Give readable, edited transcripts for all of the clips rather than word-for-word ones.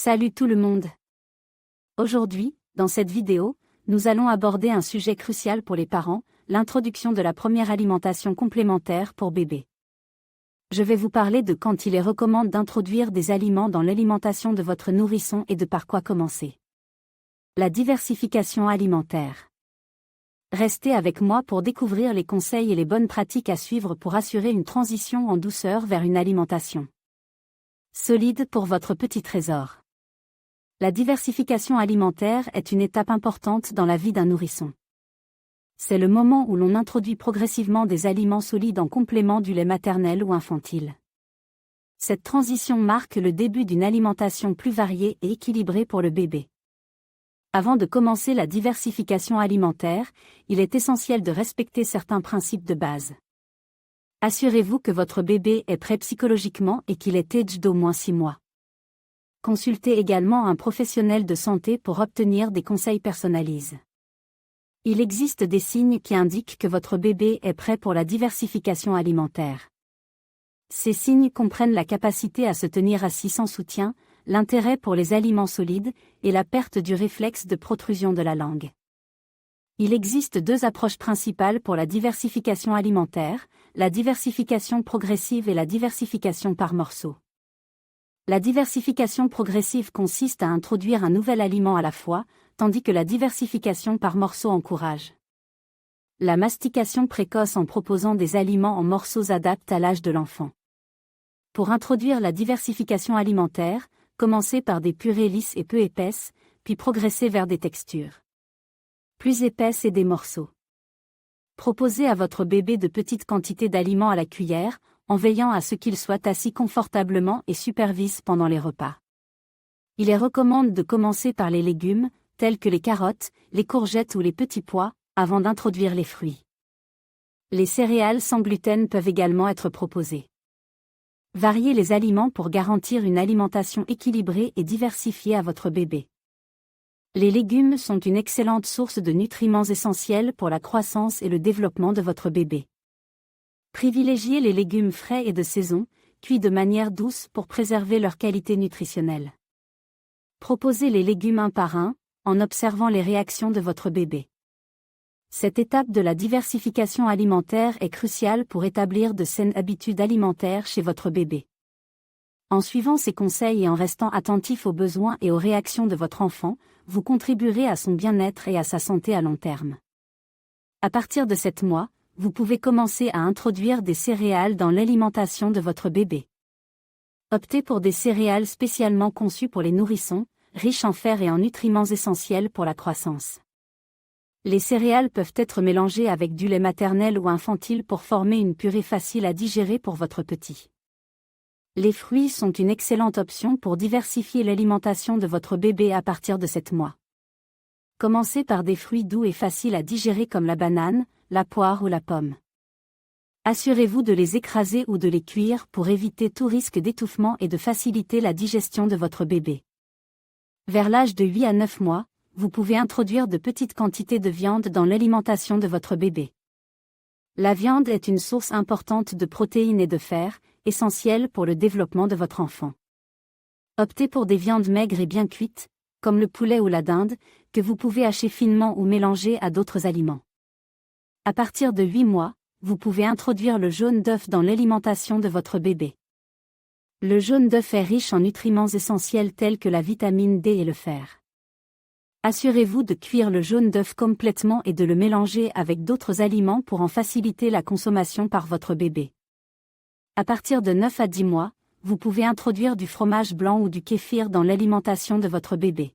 Salut tout le monde! Aujourd'hui, dans cette vidéo, nous allons aborder un sujet crucial pour les parents, l'introduction de la première alimentation complémentaire pour bébé. Je vais vous parler de quand il est recommandé d'introduire des aliments dans l'alimentation de votre nourrisson et de par quoi commencer. La diversification alimentaire. Restez avec moi pour découvrir les conseils et les bonnes pratiques à suivre pour assurer une transition en douceur vers une alimentation solide pour votre petit trésor. La diversification alimentaire est une étape importante dans la vie d'un nourrisson. C'est le moment où l'on introduit progressivement des aliments solides en complément du lait maternel ou infantile. Cette transition marque le début d'une alimentation plus variée et équilibrée pour le bébé. Avant de commencer la diversification alimentaire, il est essentiel de respecter certains principes de base. Assurez-vous que votre bébé est prêt psychologiquement et qu'il est âgé d'au moins 6 mois. Consultez également un professionnel de santé pour obtenir des conseils personnalisés. Il existe des signes qui indiquent que votre bébé est prêt pour la diversification alimentaire. Ces signes comprennent la capacité à se tenir assis sans soutien, l'intérêt pour les aliments solides, et la perte du réflexe de protrusion de la langue. Il existe deux approches principales pour la diversification alimentaire, la diversification progressive et la diversification par morceaux. La diversification progressive consiste à introduire un nouvel aliment à la fois, tandis que la diversification par morceaux encourage la mastication précoce en proposant des aliments en morceaux adaptés à l'âge de l'enfant. Pour introduire la diversification alimentaire, commencez par des purées lisses et peu épaisses, puis progressez vers des textures plus épaisses et des morceaux. Proposez à votre bébé de petites quantités d'aliments à la cuillère, en veillant à ce qu'il soit assis confortablement et supervise pendant les repas. Il est recommandé de commencer par les légumes, tels que les carottes, les courgettes ou les petits pois, avant d'introduire les fruits. Les céréales sans gluten peuvent également être proposées. Variez les aliments pour garantir une alimentation équilibrée et diversifiée à votre bébé. Les légumes sont une excellente source de nutriments essentiels pour la croissance et le développement de votre bébé. Privilégiez les légumes frais et de saison, cuits de manière douce pour préserver leur qualité nutritionnelle. Proposez les légumes un par un, en observant les réactions de votre bébé. Cette étape de la diversification alimentaire est cruciale pour établir de saines habitudes alimentaires chez votre bébé. En suivant ces conseils et en restant attentif aux besoins et aux réactions de votre enfant, vous contribuerez à son bien-être et à sa santé à long terme. À partir de 7 mois, vous pouvez commencer à introduire des céréales dans l'alimentation de votre bébé. Optez pour des céréales spécialement conçues pour les nourrissons, riches en fer et en nutriments essentiels pour la croissance. Les céréales peuvent être mélangées avec du lait maternel ou infantile pour former une purée facile à digérer pour votre petit. Les fruits sont une excellente option pour diversifier l'alimentation de votre bébé à partir de 7 mois. Commencez par des fruits doux et faciles à digérer comme la banane, la poire ou la pomme. Assurez-vous de les écraser ou de les cuire pour éviter tout risque d'étouffement et de faciliter la digestion de votre bébé. Vers l'âge de 8 à 9 mois, vous pouvez introduire de petites quantités de viande dans l'alimentation de votre bébé. La viande est une source importante de protéines et de fer, essentielle pour le développement de votre enfant. Optez pour des viandes maigres et bien cuites, comme le poulet ou la dinde, que vous pouvez hacher finement ou mélanger à d'autres aliments. À partir de 8 mois, vous pouvez introduire le jaune d'œuf dans l'alimentation de votre bébé. Le jaune d'œuf est riche en nutriments essentiels tels que la vitamine D et le fer. Assurez-vous de cuire le jaune d'œuf complètement et de le mélanger avec d'autres aliments pour en faciliter la consommation par votre bébé. À partir de 9 à 10 mois, vous pouvez introduire du fromage blanc ou du kéfir dans l'alimentation de votre bébé.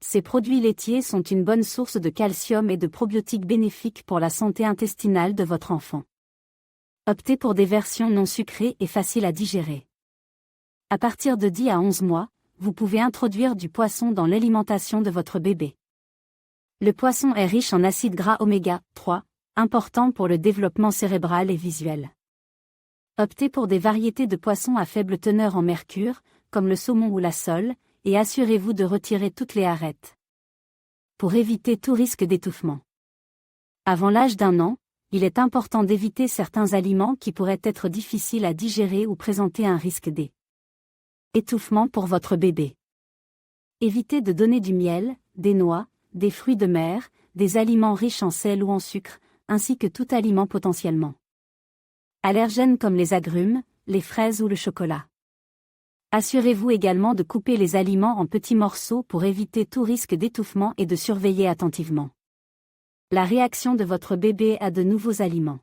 Ces produits laitiers sont une bonne source de calcium et de probiotiques bénéfiques pour la santé intestinale de votre enfant. Optez pour des versions non sucrées et faciles à digérer. À partir de 10 à 11 mois, vous pouvez introduire du poisson dans l'alimentation de votre bébé. Le poisson est riche en acides gras oméga 3, important pour le développement cérébral et visuel. Optez pour des variétés de poissons à faible teneur en mercure, comme le saumon ou la sole, et assurez-vous de retirer toutes les arêtes pour éviter tout risque d'étouffement. Avant l'âge d'1 an, il est important d'éviter certains aliments qui pourraient être difficiles à digérer ou présenter un risque d'étouffement pour votre bébé. Évitez de donner du miel, des noix, des fruits de mer, des aliments riches en sel ou en sucre, ainsi que tout aliment potentiellement allergène comme les agrumes, les fraises ou le chocolat. Assurez-vous également de couper les aliments en petits morceaux pour éviter tout risque d'étouffement et de surveiller attentivement la réaction de votre bébé à de nouveaux aliments.